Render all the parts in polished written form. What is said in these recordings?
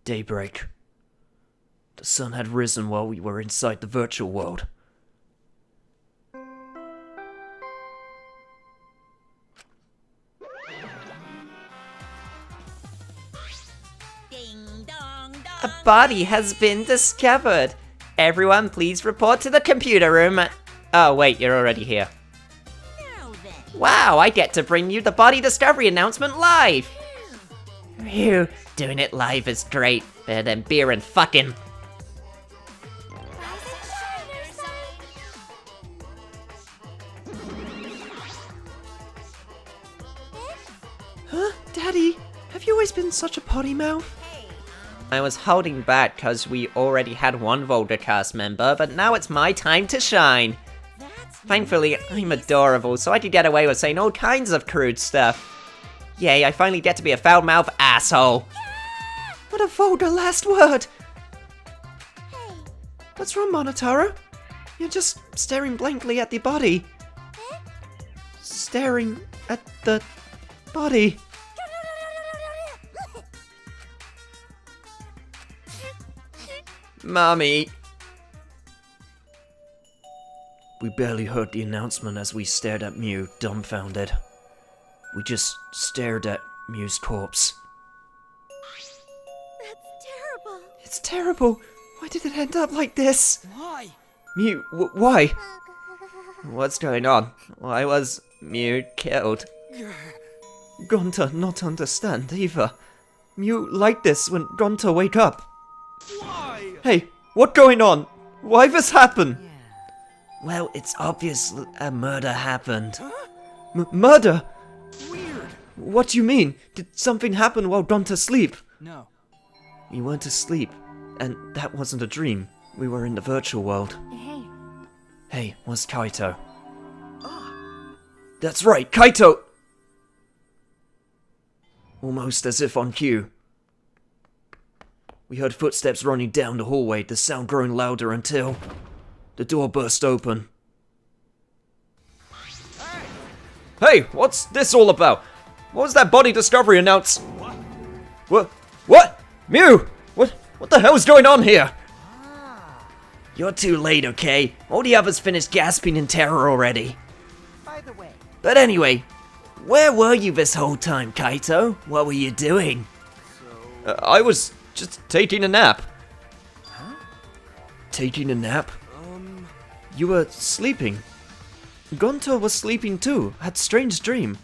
Daybreak. The sun had risen while we were inside the virtual world. A body has been discovered. Everyone, please report to the computer room. Oh, wait, you're already here. Wow, I get to bring you the body discovery announcement live. Phew, doing it live is great. Better than beer and fucking. Huh? Daddy, have you always been such a potty mouth? I was holding back because we already had one Voldercast member, but now it's my time to shine. Thankfully, I'm adorable, so I could get away with saying all kinds of crude stuff. Yay, I finally get to be a foul-mouthed asshole. What a vulgar last word. Hey. What's wrong, Monotaro? You're just staring blankly at the body. Staring at the body. Mommy. We barely heard the announcement as we stared at Mew, dumbfounded. We just stared at Mew's corpse. That's terrible. It's terrible. Why did it end up like this? Why? Mew, why? What's going on? Why was Mew killed? Gonta not understand either. Mew like this when Gonta wake up. Why? Hey, what going on? Why this happen? Well, it's obvious a murder happened. Huh? Murder? Weird. What do you mean? Did something happen while Gonta sleep? No. We weren't asleep, and that wasn't a dream. We were in the virtual world. Hey. Hey, where's Kaito? That's right, Kaito! Almost as if on cue. We heard footsteps running down the hallway, the sound growing louder until the door burst open. Hey, what's this all about? What was that body discovery announce? What? Mew! What the hell's going on here? You're too late, okay? All the others finished gasping in terror already. By the way. But anyway, where were you this whole time, Kaito? What were you doing? I was just taking a nap. Huh? Taking a nap? You were sleeping. Gonta was sleeping too, had strange dream.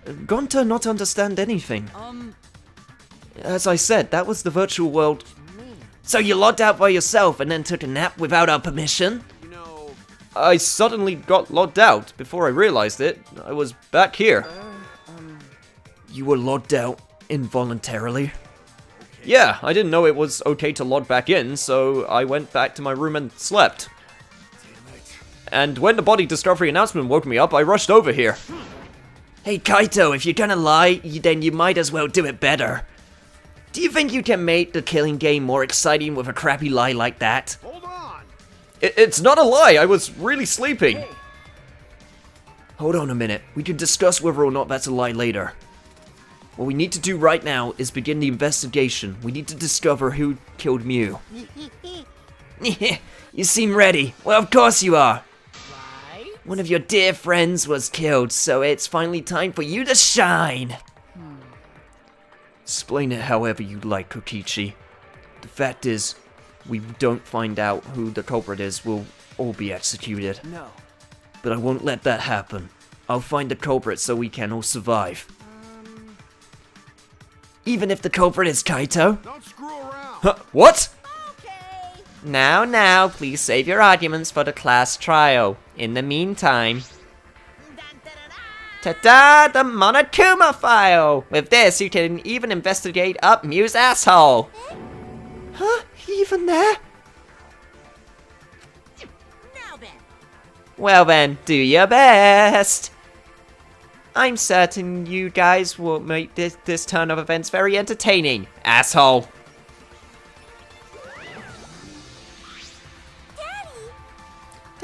Gonta not understand anything. As I said, that was the virtual world. So you logged out by yourself and then took a nap without our permission? You know. I suddenly got logged out. Before I realized it, I was back here. You were logged out involuntarily? Okay. Yeah, I didn't know it was okay to log back in, so I went back to my room and slept. And when the body discovery announcement woke me up, I rushed over here. Hey Kaito, if you're gonna lie, then you might as well do it better. Do you think you can make the killing game more exciting with a crappy lie like that? Hold on. It's not a lie, I was really sleeping. Hey. Hold on a minute, we can discuss whether or not that's a lie later. What we need to do right now is begin the investigation. We need to discover who killed Mew. You seem ready. Well, of course you are. One of your dear friends was killed, so it's finally time for you to shine. Explain it however you like, Kokichi. The fact is, we don't find out who the culprit is, we'll all be executed. No. But I won't let that happen. I'll find the culprit so we can all survive. Even if the culprit is Kaito? Don't screw around. Huh, what? Okay. Now, please save your arguments for the class trial. In the meantime... Ta-da! The Monokuma file! With this, you can even investigate up Mew's asshole! Huh? Even there? Now then. Well then, do your best! I'm certain you guys will make this turn of events very entertaining, asshole!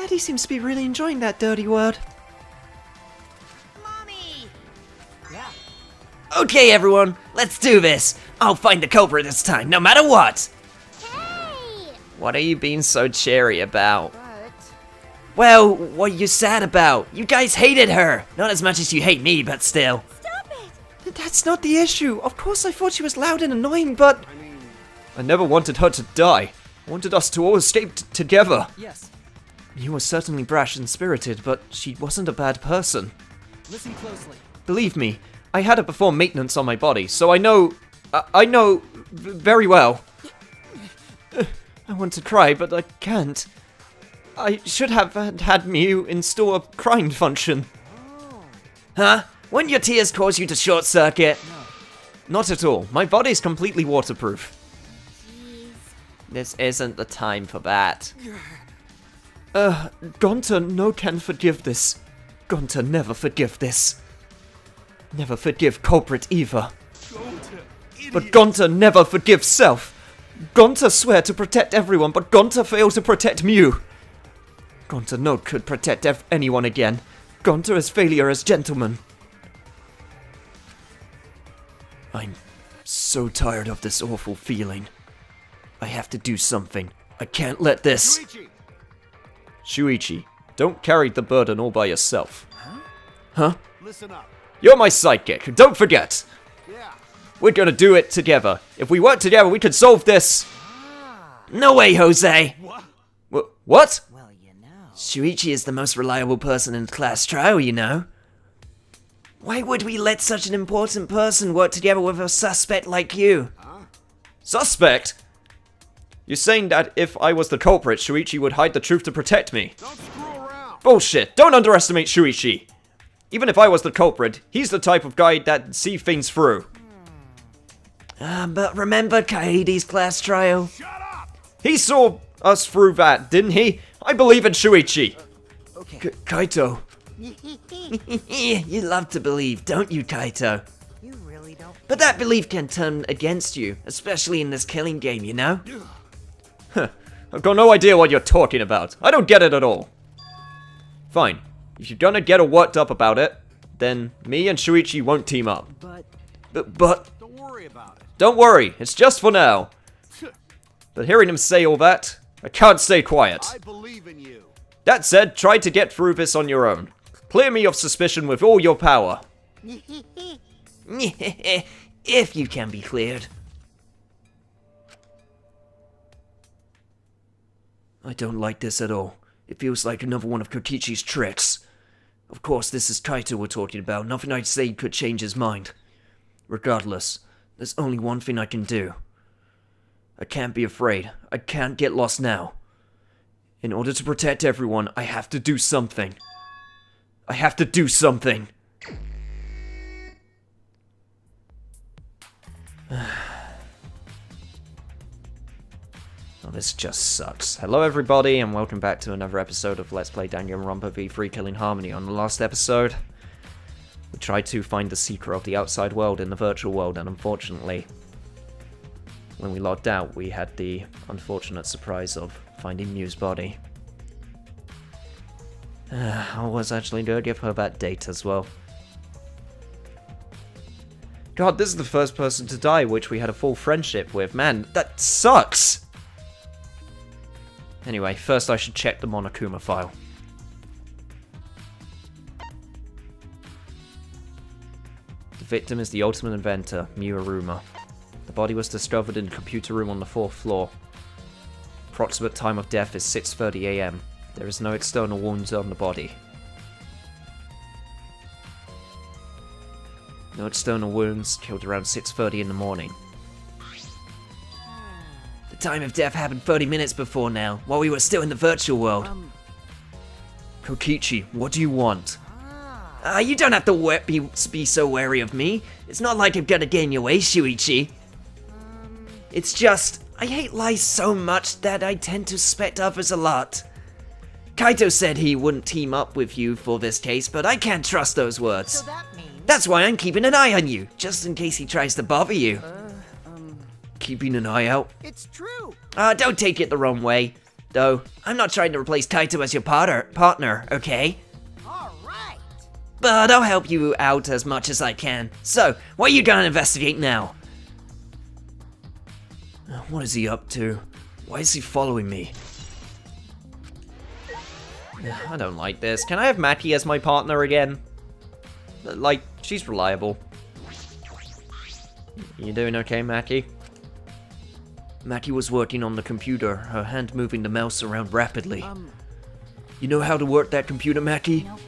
Daddy seems to be really enjoying that dirty word. Mommy! Yeah. Okay, everyone, let's do this. I'll find the culprit this time, no matter what. Hey! What are you being so cheery about? But Well, what are you sad about? You guys hated her. Not as much as you hate me, but still. Stop it! That's not the issue. Of course I thought she was loud and annoying, but... I mean, I never wanted her to die. I wanted us to all escape together. Yes. You were certainly brash and spirited, but she wasn't a bad person. Listen closely. Believe me, I had to perform maintenance on my body, so I know... I know very well. I want to cry, but I can't. I should have had Mew install a crying function. Huh? Wouldn't your tears cause you to short circuit? No. Not at all. My body's completely waterproof. Jeez. This isn't the time for that. Gonta no can forgive this. Gonta never forgive this. Never forgive culprit either. But Gonta never forgives self. Gonta swear to protect everyone, but Gonta failed to protect Mew. Gonta no could protect anyone again. Gonta is failure as gentleman. I'm so tired of this awful feeling. I have to do something. I can't let this... Luigi! Shuichi, don't carry the burden all by yourself. Huh? Listen up. You're my sidekick, don't forget! Yeah. We're gonna do it together. If we work together, we can solve this! No way, Jose! What? What? Well, you know. Shuichi is the most reliable person in the class trial, you know. Why would we let such an important person work together with a suspect like you? Suspect? You're saying that if I was the culprit, Shuichi would hide the truth to protect me? Don't screw around. Bullshit! Don't underestimate Shuichi! Even if I was the culprit, he's the type of guy that sees things through. But remember Kaede's class trial? Shut up. He saw us through that, didn't he? I believe in Shuichi! Okay. Kaito. You love to believe, don't you, Kaito? You really don't. But that belief can turn against you, especially in this killing game, you know? I've got no idea what you're talking about. I don't get it at all. Fine. If you're gonna get all worked up about it, then me and Shuichi won't team up. But But Don't worry about it. don't worry, it's just for now. But hearing him say all that, I can't stay quiet. I believe in you. That said, try to get through this on your own. Clear me of suspicion with all your power. If you can be cleared. I don't like this at all. It feels like another one of Kokichi's tricks. Of course, this is Kaito we're talking about. Nothing I'd say could change his mind. Regardless, there's only one thing I can do. I can't be afraid. I can't get lost now. In order to protect everyone, I have to do something. I have to do something. Oh, this just sucks. Hello everybody, and welcome back to another episode of Let's Play Danganronpa V3 Killing Harmony. On the last episode, we tried to find the secret of the outside world in the virtual world, and unfortunately, when we logged out, we had the unfortunate surprise of finding Mew's body. I was actually going to give her that date as well. God, this is the first person to die which we had a full friendship with. Man, that sucks! Anyway, first I should check the Monokuma file. The victim is the ultimate inventor, Mew Aruma. The body was discovered in the computer room on the 4th floor. Approximate time of death is 6:30 AM. There is no external wounds on the body. No external wounds, killed around 6:30 in the morning. The time of death happened 30 minutes before now, while we were still in the virtual world. Kokichi, what do you want? You don't have to be so wary of me. It's not like I'm gonna get in your way, Shuichi. It's just, I hate lies so much that I tend to suspect others a lot. Kaito said he wouldn't team up with you for this case, but I can't trust those words. So that means... That's why I'm keeping an eye on you, just in case he tries to bother you. Keeping an eye out? It's true. Don't take it the wrong way. Though, I'm not trying to replace Kaito as your partner, okay? All right. But I'll help you out as much as I can. So, what are you gonna investigate now? What is he up to? Why is he following me? I don't like this. Can I have Maki as my partner again? Like, she's reliable. You doing okay, Maki? Maki was working on the computer, her hand moving the mouse around rapidly. You know how to work that computer, Maki? Nope.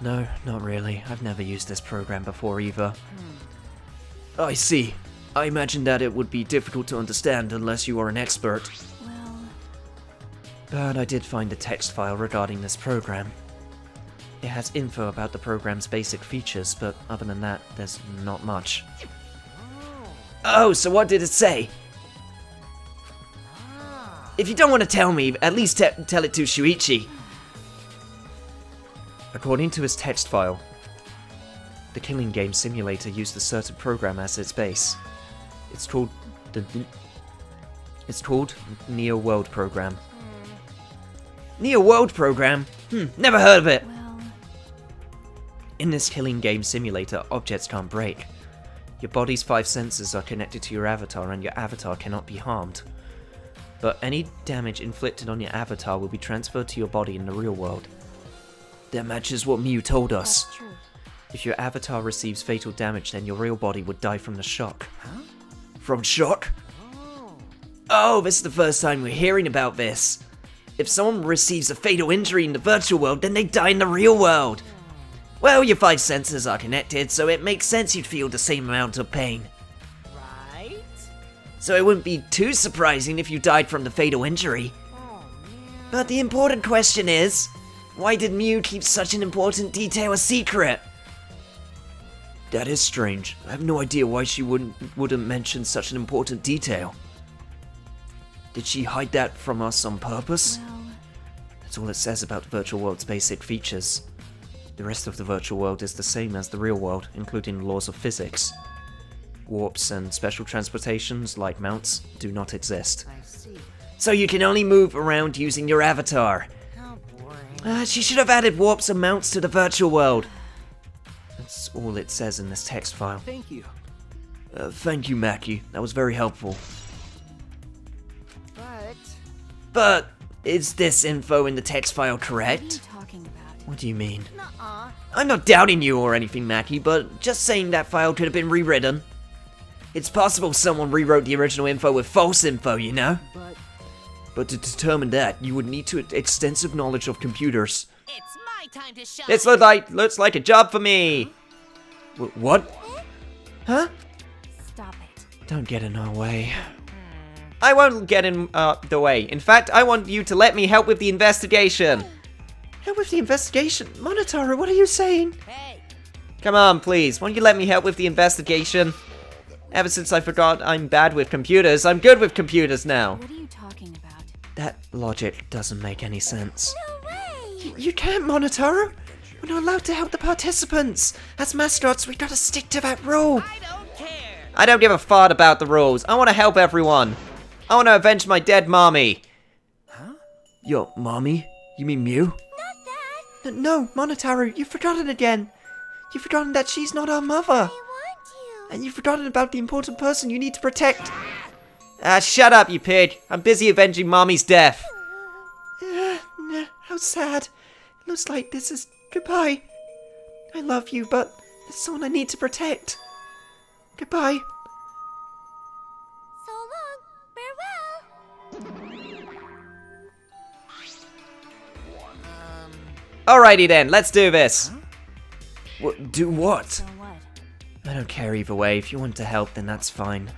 No, not really. I've never used this program before either. I see. I imagine that it would be difficult to understand unless you are an expert. Well, But I did find a text file regarding this program. It has info about the program's basic features, but other than that, there's not much. Oh, so what did it say? If you don't want to tell me, at least tell it to Shuichi. According to his text file, the killing game simulator used a certain program as its base. It's called Neo World Program. Neo World Program? Never heard of it. well, In this killing game simulator, objects can't break. Your body's 5 senses are connected to your avatar and your avatar cannot be harmed. But any damage inflicted on your avatar will be transferred to your body in the real world. That matches what Miu told us. that's true. If your avatar receives fatal damage, then your real body would die from the shock. Huh? From shock? Oh, this is the first time we're hearing about this. If someone receives a fatal injury in the virtual world, then they die in the real world. Well, your 5 senses are connected, so it makes sense you'd feel the same amount of pain. Right? So it wouldn't be too surprising if you died from the fatal injury. But the important question is, why did Miu keep such an important detail a secret? That is strange. I have no idea why she wouldn't mention such an important detail. Did she hide that from us on purpose? Well, That's all it says about the virtual world's basic features. The rest of the virtual world is the same as the real world, including the laws of physics. Warps and special transportations, like mounts, do not exist. I see. So you can only move around using your avatar. How boring. She should have added warps and mounts to the virtual world. That's all it says in this text file. Thank you. Thank you, Maki. That was very helpful. But But is this info in the text file what are you correct? talking about? What do you mean? nuh-uh. I'm not doubting you or anything, Maki, but just saying that file could have been rewritten. It's possible someone rewrote the original info with false info, you know? But to determine that, you would need to extensive knowledge of computers. It's my time to shine. This looks like a job for me. What? Huh? Stop it. Don't get in our way. I won't get in the way. In fact, I want you to let me help with the investigation. Help with the investigation? Monotaro, what are you saying? Hey, Come on, please. Won't you let me help with the investigation? Ever since I forgot I'm bad with computers, I'm good with computers now. What are you talking about? That logic doesn't make any sense. No way! You can't, Monotaro. We're not allowed to help the participants. As mascots, we gotta stick to that rule. I don't care. I don't give a fart about the rules. I want to help everyone. I want to avenge my dead mommy. Huh? Yo, mommy? You mean Mew? Not that! No, Monotaro, you've forgotten again. You've forgotten that she's not our mother. I want you! And you've forgotten about the important person you need to protect. Shut up, you pig. I'm busy avenging mommy's death. How sad. It looks like this is goodbye. I love you, but there's someone I need to protect. Goodbye. So long! Farewell! Alrighty then, let's do this. Do what? So what? I don't care either way. If you want to help, then that's fine.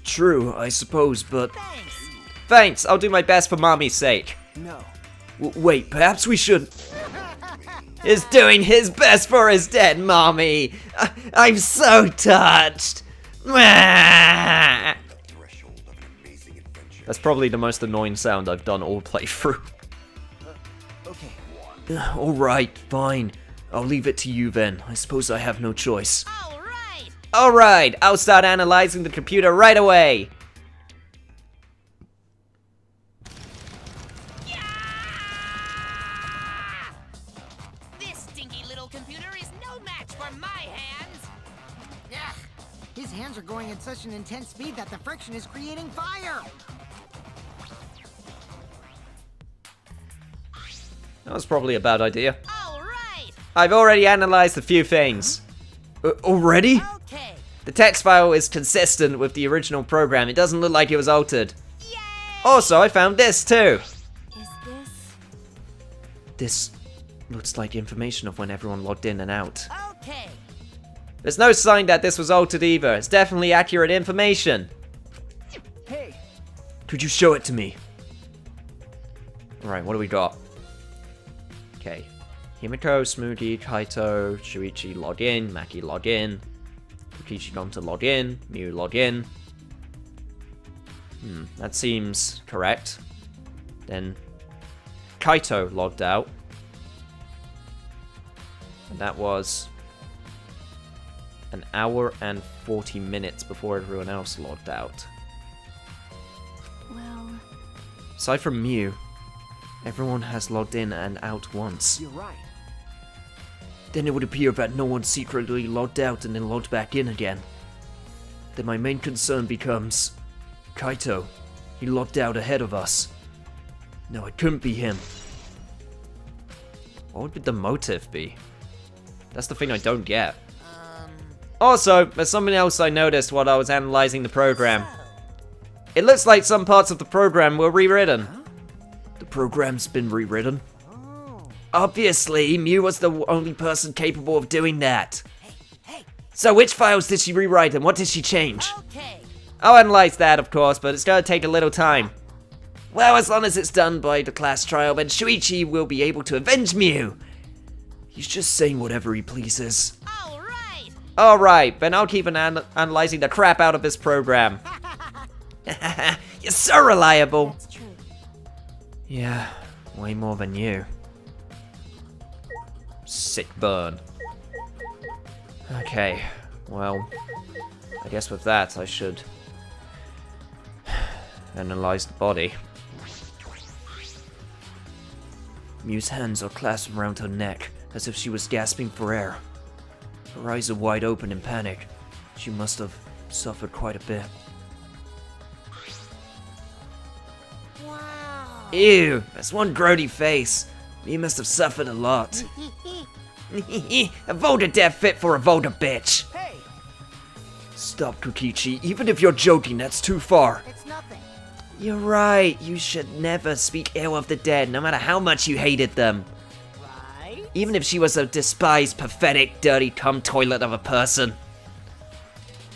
True, I suppose, but... Thanks. Thanks, I'll do my best for mommy's sake. No. Wait, perhaps we should... Is doing his best for his dead mommy. I'm so touched. That's probably the most annoying sound I've done all playthrough. Okay. Alright, fine. I'll leave it to you then. I suppose I have no choice. All right. Alright, I'll start analyzing the computer right away. for my hands. Ugh. His hands are going at such an intense speed that the friction is creating fire. That was probably a bad idea. All right. I've already analyzed a few things. Already? Okay. The text file is consistent with the original program. It doesn't look like it was altered. Yay! Also, I found this too. Is this? This looks like information of when everyone logged in and out. Okay. There's no sign that this was altered either. It's definitely accurate information. Hey. Could you show it to me? Alright, what do we got? Okay. Himiko, Smoothie, Kaito, Shuichi log in, Maki log in, Kokichi Gonta log in, Mew log in. That seems correct. Then Kaito logged out. And that was an hour and 40 minutes before everyone else logged out. Well, Aside from Mew, everyone has logged in and out once. You're right. Then it would appear that no one secretly logged out and then logged back in again. Then my main concern becomes Kaito. He logged out ahead of us. No, it couldn't be him. What would the motive be? That's the thing I don't get. Also, there's something else I noticed while I was analyzing the program. It looks like some parts of the program were rewritten. The program's been rewritten? Obviously, Mew was the only person capable of doing that. Hey. So which files did she rewrite and what did she change? Okay. I'll analyze that, of course, but it's gonna take a little time. Well, as long as it's done by the class trial, then Shuichi will be able to avenge Mew. He's just saying whatever he pleases. All right. Alright, then I'll keep analyzing the crap out of this program. You're so reliable. that's true. Yeah, way more than you. Sick burn. Okay, well, I guess with that I should analyze the body. Mew's hands are clasped around her neck, as if she was gasping for air. Her eyes are wide open in panic. She must have suffered quite a bit. Wow. Ew, that's one grody face. Mew must have suffered a lot. A Volder death fit for a Volder bitch. Hey, Stop, Kokichi. Even if you're joking, that's too far. it's nothing. You're right. You should never speak ill of the dead, no matter how much you hated them. Right? Even if she was a despised, pathetic, dirty cum toilet of a person.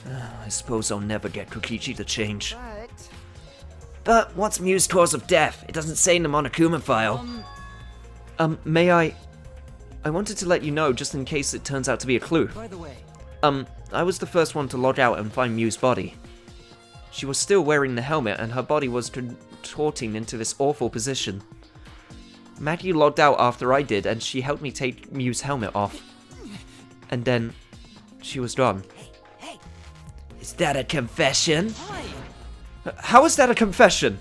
I suppose I'll never get Kokichi to change. But what's Mew's cause of death? It doesn't say in the Monokuma file. May I wanted to let you know, just in case it turns out to be a clue. By the way, I was the first one to log out and find Mew's body. She was still wearing the helmet and her body was contorting into this awful position. Maggie logged out after I did and she helped me take Mew's helmet off. And then she was gone. Hey. Is that a confession? How is that a confession?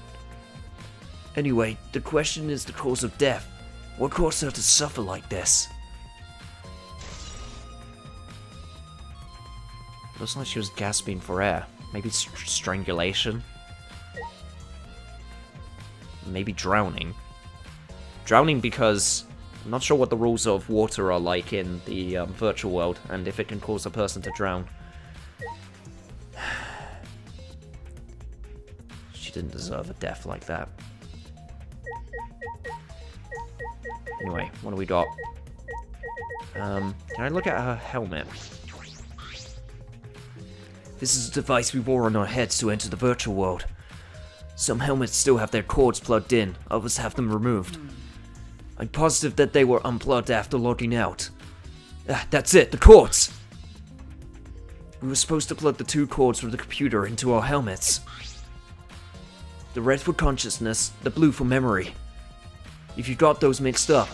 Anyway, the question is the cause of death. What caused her to suffer like this? Looks like she was gasping for air. Maybe strangulation? Maybe drowning. Drowning because I'm not sure what the rules of water are like in the virtual world, and if it can cause a person to drown. She didn't deserve a death like that. Anyway, what do we got? Can I look at her helmet? This is a device we wore on our heads to enter the virtual world. Some helmets still have their cords plugged in, others have them removed. I'm positive that they were unplugged after logging out. That's it, the cords! We were supposed to plug the two cords from the computer into our helmets. The red for consciousness, the blue for memory. If you got those mixed up,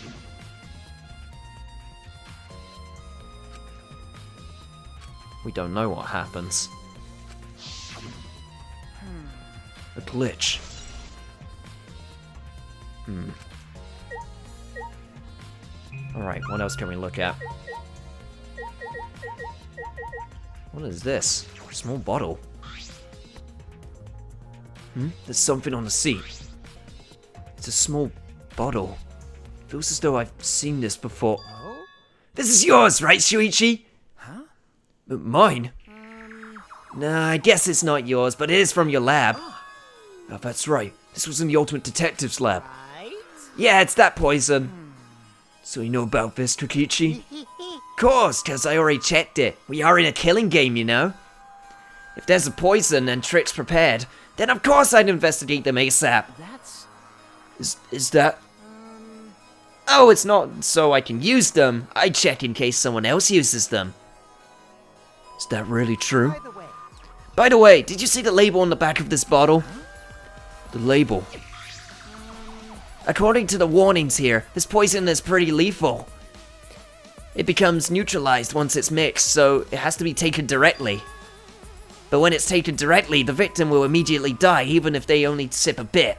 we don't know what happens. A glitch. Alright, what else can we look at? What is this? A small bottle. There's something on the seat. It's a small bottle. Feels as though I've seen this before. Oh? This is yours, right, Shuichi? Huh? Mine? Nah, I guess it's not yours, but it is from your lab. Oh, that's right. This was in the Ultimate Detective's lab. Right? Yeah, it's that poison. So you know about this, Kokichi? Course, cause I already checked it. We are in a killing game, you know? If there's a poison and tricks prepared, then of course I'd investigate them ASAP. That's... Is that... Oh, it's not so I can use them. I check in case someone else uses them. Is that really true? By the way, By the way, did you see the label on the back of this bottle? The label. According to the warnings here, this poison is pretty lethal. It becomes neutralized once it's mixed, so it has to be taken directly. But when it's taken directly, the victim will immediately die, even if they only sip a bit.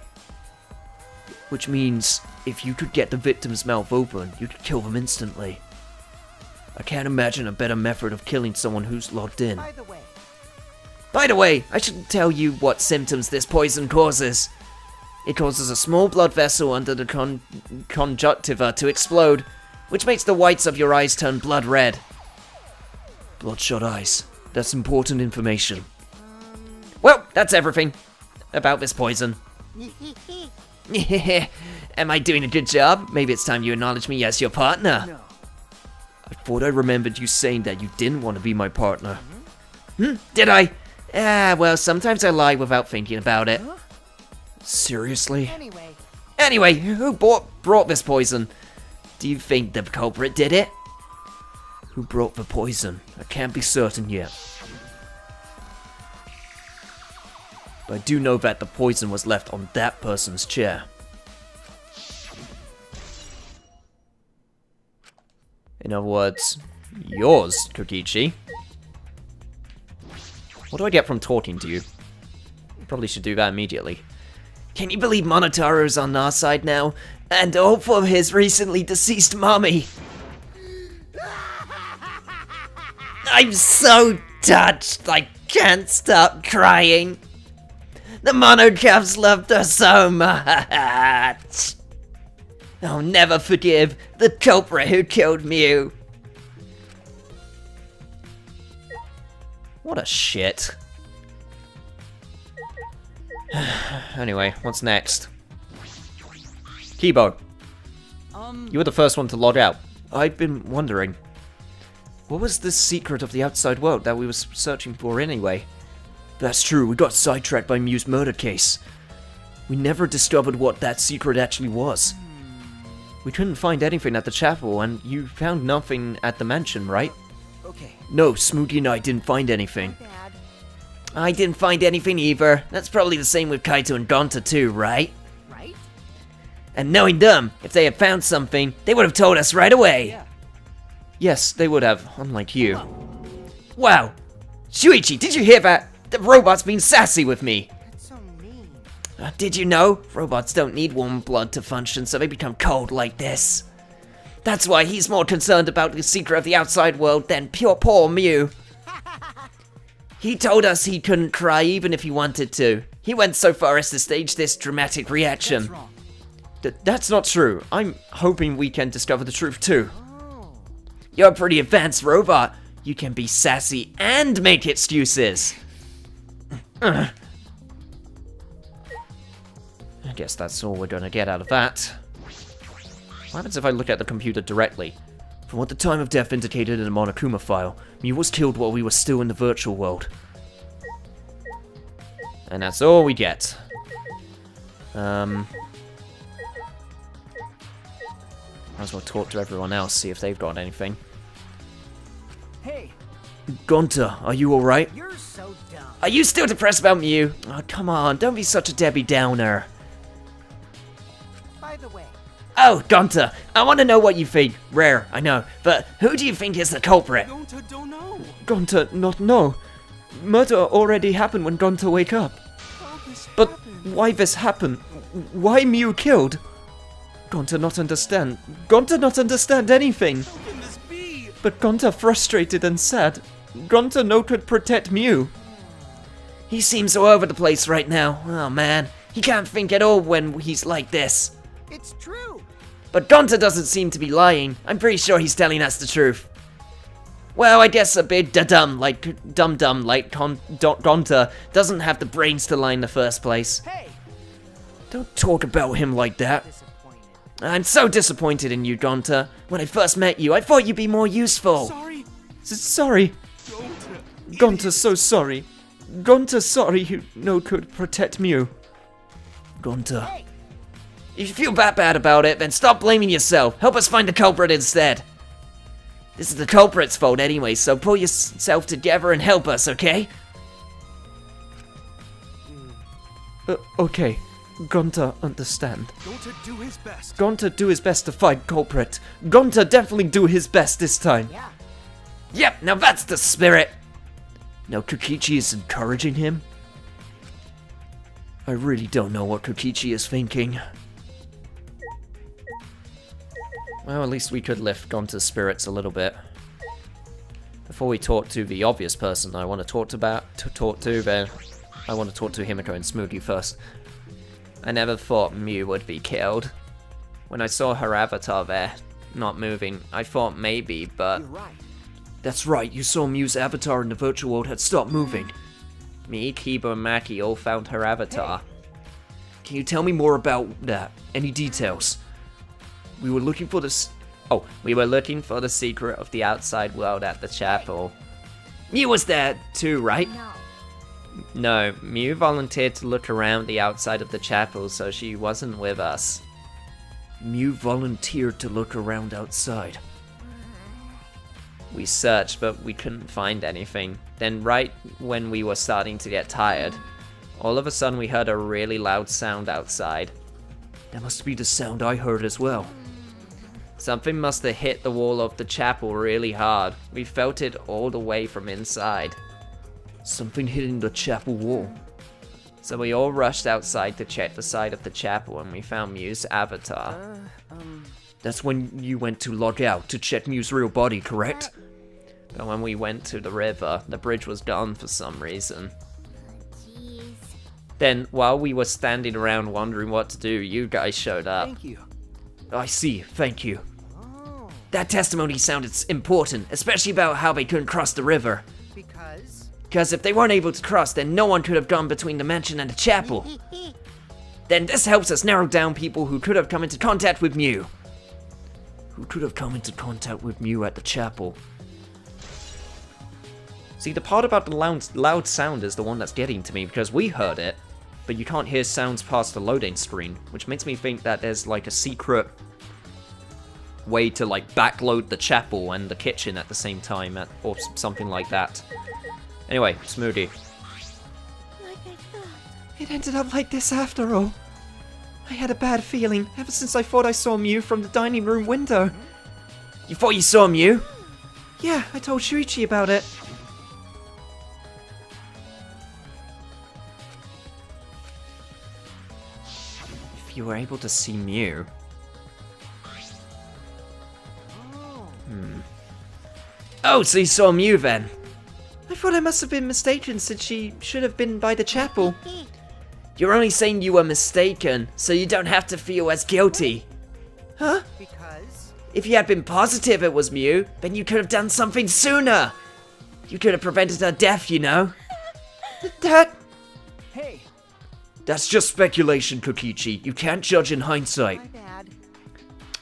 Which means, if you could get the victim's mouth open, you could kill them instantly. I can't imagine a better method of killing someone who's locked in. by the way. By the way, I should tell you what symptoms this poison causes. It causes a small blood vessel under the conjunctiva to explode, which makes the whites of your eyes turn blood red. Bloodshot eyes. That's important information. Well, that's everything about this poison. Am I doing a good job? Maybe it's time you acknowledge me as your partner. No. I thought I remembered you saying that you didn't want to be my partner. Did I? Well, sometimes I lie without thinking about it. Huh? Seriously? Anyway, Anyway, who brought this poison? Do you think the culprit did it? Who brought the poison? I can't be certain yet. But I do know that the poison was left on that person's chair. In other words, yours, Kokichi. What do I get from talking to you? Probably should do that immediately. Can you believe Monotaro's on our side now? And all for his recently deceased mommy. I'm so touched, I can't stop crying. The Monocavs loved her so much. I'll never forgive the culprit who killed Mew. What a shit. Anyway, what's next? Kibo, you were the first one to log out. I've been wondering, what was this secret of the outside world that we were searching for anyway? That's true, we got sidetracked by Mew's murder case. We never discovered what that secret actually was. We couldn't find anything at the chapel, and you found nothing at the mansion, right? okay. No, Smooty and I didn't find anything. Bad. I didn't find anything either. That's probably the same with Kaito and Gonta too, right? Right? And knowing them, if they had found something, they would have told us right away. Yeah. Yes, they would have, unlike you. Wow! Shuichi, did you hear that? The robot's been sassy with me. That's so mean. Did you know? Robots don't need warm blood to function, so they become cold like this. That's why he's more concerned about the secret of the outside world than poor Mew. He told us he couldn't cry even if he wanted to. He went so far as to stage this dramatic reaction. That's wrong. That's not true. I'm hoping we can discover the truth too. Oh. You're a pretty advanced robot. You can be sassy and make excuses. I guess that's all we're gonna get out of that. What happens if I look at the computer directly? From what the time of death indicated in the Monokuma file, Mew was killed while we were still in the virtual world. And that's all we get. Might as well talk to everyone else, see if they've got anything. Hey, Gonta, are you alright? you're so dumb. Are you still depressed about Mew? Oh, come on, don't be such a Debbie Downer. By the way, Oh, Gonta, I want to know what you think. Rare, I know, but who do you think is the culprit? Gonta don't know. Gonta, not know. Murder already happened when Gonta wake up. How this But happened? why this happened? Why Mew killed? Gonta not understand. Gonta not understand anything. How can this be? But Gonta frustrated and sad. Gonta no could protect Mew. He seems so over the place right now. Oh man, he can't think at all when he's like this. It's true. But Gonta doesn't seem to be lying. I'm pretty sure he's telling us the truth. Well, I guess a bit dumb like Gonta doesn't have the brains to lie in the first place. Hey, Don't talk about him like that. disappointed. I'm so disappointed in you, Gonta. When I first met you, I thought you'd be more useful. Sorry. Sorry. Gonta, so sorry. Gonta, sorry you no could protect Mew. Gonta. Hey, If you feel that bad about it, then stop blaming yourself. Help us find the culprit instead. This is the culprit's fault anyway, so pull yourself together and help us, okay? Okay. Gonta understand. Gonta do his best. Gonta do his best to find culprit. Gonta definitely do his best this time. yeah. Yep, now that's the spirit. Now Kokichi is encouraging him? I really don't know what Kokichi is thinking. Well, at least we could lift Gonta's spirits a little bit. Before we talk to the obvious person I want to talk to, then I want to talk to Himiko and Smoothie first. I never thought Mew would be killed. When I saw her avatar there, not moving, I thought maybe, but... You're right. That's right, you saw Mew's avatar in the virtual world had stopped moving. Me, Kiba, and Maki all found her avatar. Can you tell me more about that? Any details? We were looking for this... Oh, we were looking for the secret of the outside world at the chapel. Mew was there too, right? No. No, Mew volunteered to look around the outside of the chapel, so she wasn't with us. Mew volunteered to look around outside. We searched, but we couldn't find anything. Then right when we were starting to get tired, all of a sudden we heard a really loud sound outside. That must be the sound I heard as well. Something must have hit the wall of the chapel really hard. We felt it all the way from inside. Something hitting the chapel wall. So we all rushed outside to check the side of the chapel and we found Mew's avatar. That's when you went to log out to check Mew's real body, correct? But when we went to the river, the bridge was gone for some reason. Jeez. Then, while we were standing around wondering what to do, you guys showed up. Thank you. I see, thank you. Oh, That testimony sounded important, especially about how they couldn't cross the river. because... Because if they weren't able to cross, then no one could have gone between the mansion and the chapel. Then this helps us narrow down people who could have come into contact with Mew. Who could have come into contact with Mew at the chapel. See, the part about the loud sound is the one that's getting to me, because we heard it, but you can't hear sounds past the loading screen, which makes me think that there's like a secret way to like backload the chapel and the kitchen at the same time, or something like that. Anyway, Smoothie. Like I thought. It ended up like this after all. I had a bad feeling ever since I thought I saw Mew from the dining room window. You thought you saw Mew? Yeah, I told Shuichi about it. If you were able to see Mew... Oh, so you saw Mew then? I thought I must have been mistaken since she should have been by the chapel. You're only saying you were mistaken, so you don't have to feel as guilty. Huh? Because... If you had been positive it was Mew, then you could have done something sooner. You could have prevented her death, you know. That... Hey, That's just speculation, Kokichi. You can't judge in hindsight. my bad.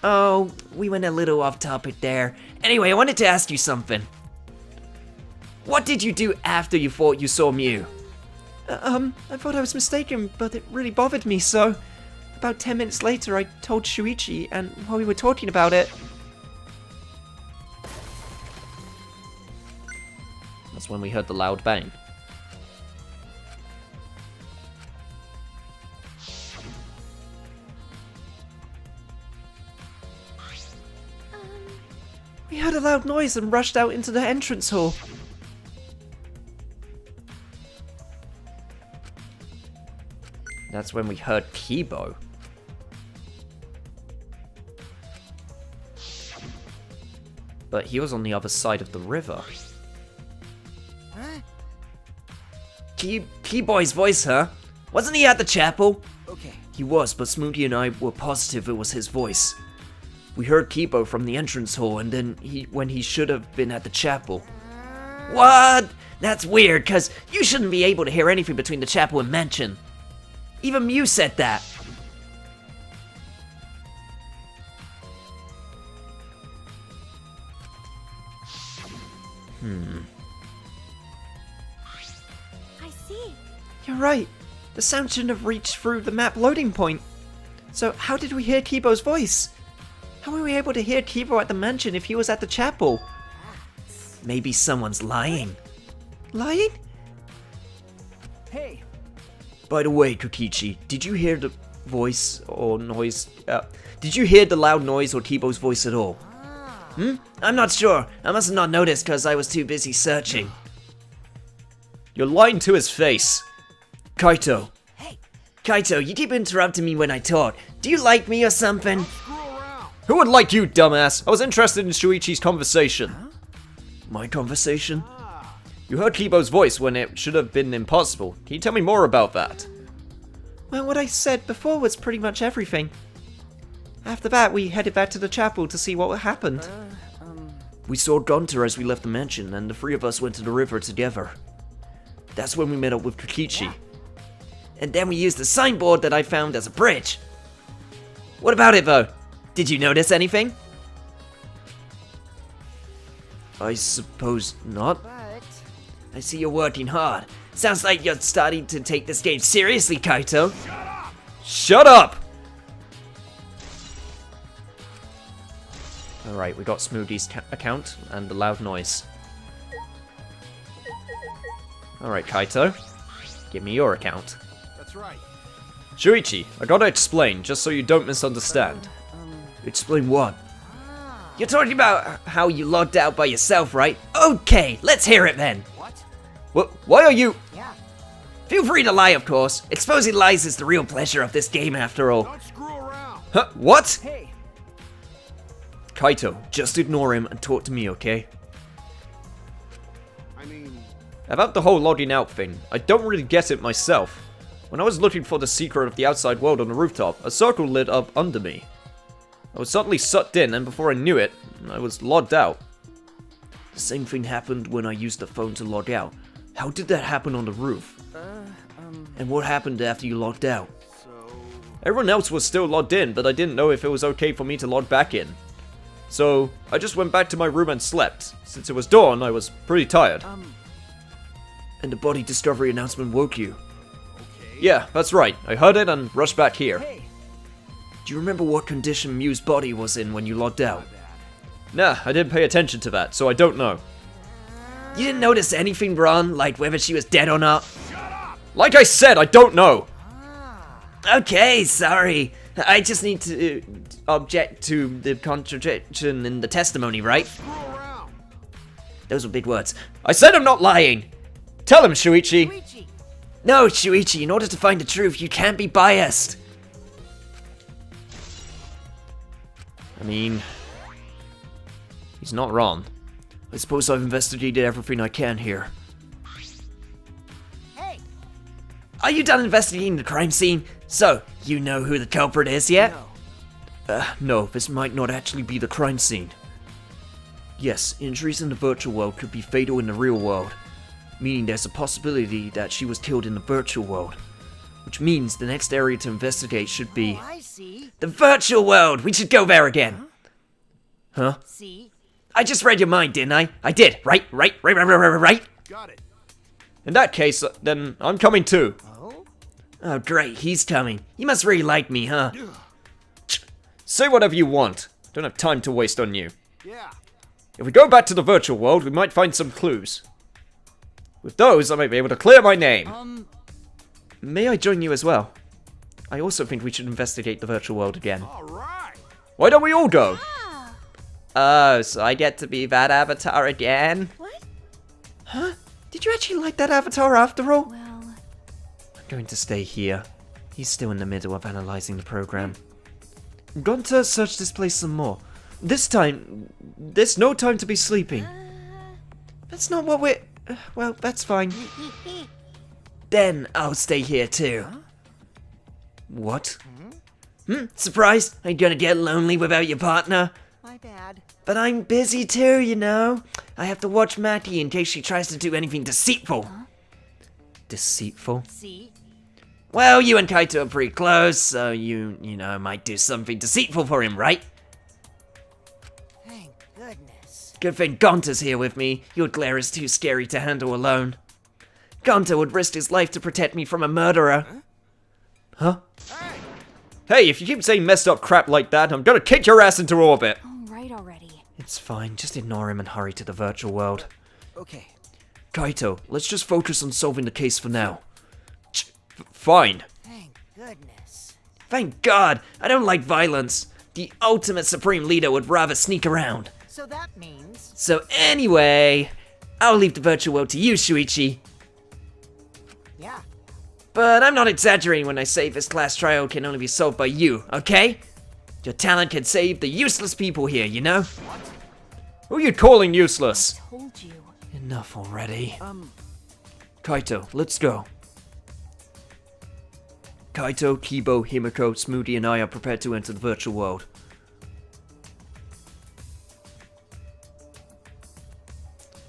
Oh, we went a little off topic there. Anyway, I wanted to ask you something. What did you do after you thought you saw Mew? I thought I was mistaken, but it really bothered me, so... About 10 minutes later, I told Shuichi, and while we were talking about it... That's when we heard the loud bang. We heard a loud noise and rushed out into the entrance hall. That's when we heard Kibo. But he was on the other side of the river. Keyboy's voice, huh? Wasn't he at the chapel? Okay. He was, but Smooty and I were positive it was his voice. We heard Kibo from the entrance hall, and then when he should have been at the chapel. What? That's weird, cause you shouldn't be able to hear anything between the chapel and mansion. Even Mew said that. I see. You're right. The sound shouldn't have reached through the map loading point. So how did we hear Kibo's voice? How were we able to hear Kibo at the mansion if he was at the chapel? Maybe someone's lying. Lying? Hey. By the way, Kokichi, did you hear the voice or noise? Did you hear the loud noise or Kibo's voice at all? I'm not sure. I must have not noticed because I was too busy searching. You're lying to his face. Kaito. Hey. Kaito, you keep interrupting me when I talk. Do you like me or something? Screw around. Who would like you, dumbass? I was interested in Shuichi's conversation. My conversation? You heard Kibo's voice when it should have been impossible. Can you tell me more about that? Well, what I said before was pretty much everything. After that, we headed back to the chapel to see what happened. We saw Gunter as we left the mansion, and the three of us went to the river together. That's when we met up with Kokichi. And then we used the signboard that I found as a bridge. What about it, though? Did you notice anything? I suppose not. But I see you're working hard. Sounds like you're starting to take this game seriously, Kaito. Shut up! Alright, we got Smoothie's account and the loud noise. Alright, Kaito. Give me your account. That's right. Shuichi, I gotta explain, just so you don't misunderstand. Explain what? You're talking about how you logged out by yourself, right? Okay, let's hear it then. what? Why are you... Yeah. Feel free to lie, of course. Exposing lies is the real pleasure of this game, after all. Don't screw around. Huh? What? Hey. Kaito, just ignore him and talk to me, okay? I mean, About the whole logging out thing, I don't really get it myself. When I was looking for the secret of the outside world on the rooftop, a circle lit up under me. I was suddenly sucked in, and before I knew it, I was logged out. The same thing happened when I used the phone to log out. How did that happen on the roof? And what happened after you logged out? so Everyone else was still logged in, but I didn't know if it was okay for me to log back in. So, I just went back to my room and slept. Since it was dawn, I was pretty tired. And the body discovery announcement woke you? okay. Yeah, that's right. I heard it and rushed back here. Hey. Do you remember what condition Mew's body was in when you logged out? Bad. Nah, I didn't pay attention to that, so I don't know. You didn't notice anything wrong, like whether she was dead or not? Like I said, I don't know! Okay, sorry. I just need to object to the contradiction in the testimony, right? Screw around. Those were big words. I said I'm not lying! Tell him, Shuichi! Luigi. No, Shuichi, in order to find the truth, you can't be biased! I mean... he's not wrong. I suppose I've investigated everything I can here. Hey. Are you done investigating the crime scene? So, you know who the culprit is yet? No. No, this might not actually be the crime scene. Yes, injuries in the virtual world could be fatal in the real world, meaning there's a possibility that she was killed in the virtual world. Which means the next area to investigate should be... Oh, I see. the virtual world! We should go there again! Huh? See? I just read your mind, didn't I? I did, right? Got it. In that case, then I'm coming too. Oh? Oh, great, he's coming. You must really like me, huh? Say whatever you want. Don't have time to waste on you. Yeah. If we go back to the virtual world, we might find some clues. With those, I might be able to clear my name. May I join you as well? I also think we should investigate the virtual world again. All right. Why don't we all go? Ah, Oh, so I get to be that avatar again? what? Huh? Did you actually like that avatar after all? Well, I'm going to stay here. He's still in the middle of analyzing the program. I'm going to search this place some more. This time, there's no time to be sleeping. That's not what we're... well, that's fine. then I'll stay here too. What? Surprised? Are you gonna get lonely without your partner? My bad. But I'm busy too, you know. I have to watch Mackie in case she tries to do anything deceitful. Deceitful? See? Well, you and Kaito are pretty close, so you know, might do something deceitful for him, right? Thank goodness. Good thing Gonta's here with me. Your glare is too scary to handle alone. Gonta would risk his life to protect me from a murderer. Huh? Hey, if you keep saying messed up crap like that, I'm gonna kick your ass into orbit. All right already. It's fine, just ignore him and hurry to the virtual world. Okay. Kaito, let's just focus on solving the case for now. Fine. Thank goodness. Thank God, I don't like violence. The ultimate supreme leader would rather sneak around. So that means... So anyway, I'll leave the virtual world to you, Shuichi. Yeah. But I'm not exaggerating when I say this class trial can only be solved by you, okay? Your talent can save the useless people here, you know? Who are you calling useless? Told you. Enough already. Kaito, let's go. Kaito, Kibo, Himiko, Smoothie, and I are prepared to enter the virtual world.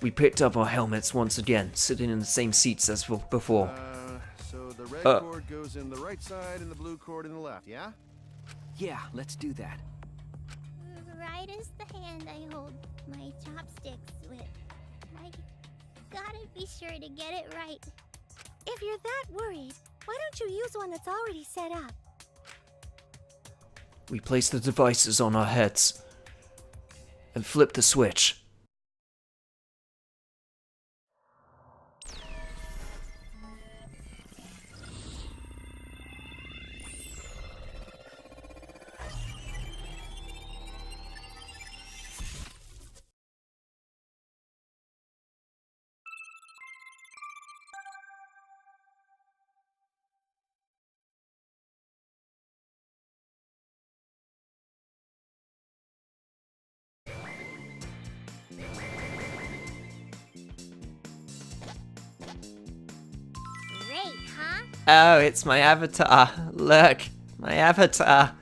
We picked up our helmets once again, sitting in the same seats as before. So the red cord goes in the right side and the blue cord in the left, yeah? Yeah, let's do that. Right is the hand I hold my chopsticks with. I gotta be sure to get it right. If you're that worried, why don't you use one that's already set up? We place the devices on our heads and flip the switch. Great, huh? Oh, it's my avatar. Look, my avatar.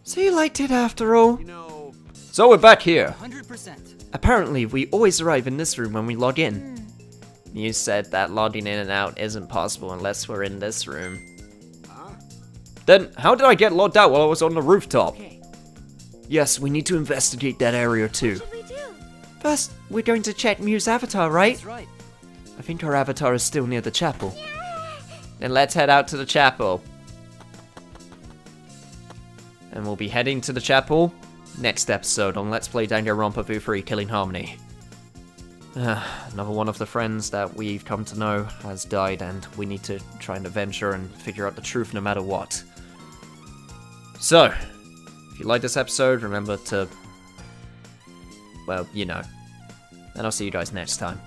So you liked it after all? You know, So we're back here. 100%. Apparently, we always arrive in this room when we log in. You said that logging in and out isn't possible unless we're in this room. Then, how did I get logged out while I was on the rooftop? Okay. Yes, we need to investigate that area too. What should we do? First, we're going to check Miu's avatar, right? That's right. I think her avatar is still near the chapel. Then let's head out to the chapel. And we'll be heading to the chapel next episode on Let's Play Danganronpa V3 Killing Harmony. Another one of the friends that we've come to know has died, and we need to try and avenge her and figure out the truth no matter what. So, if you like this episode, remember to, well, you know. And I'll see you guys next time.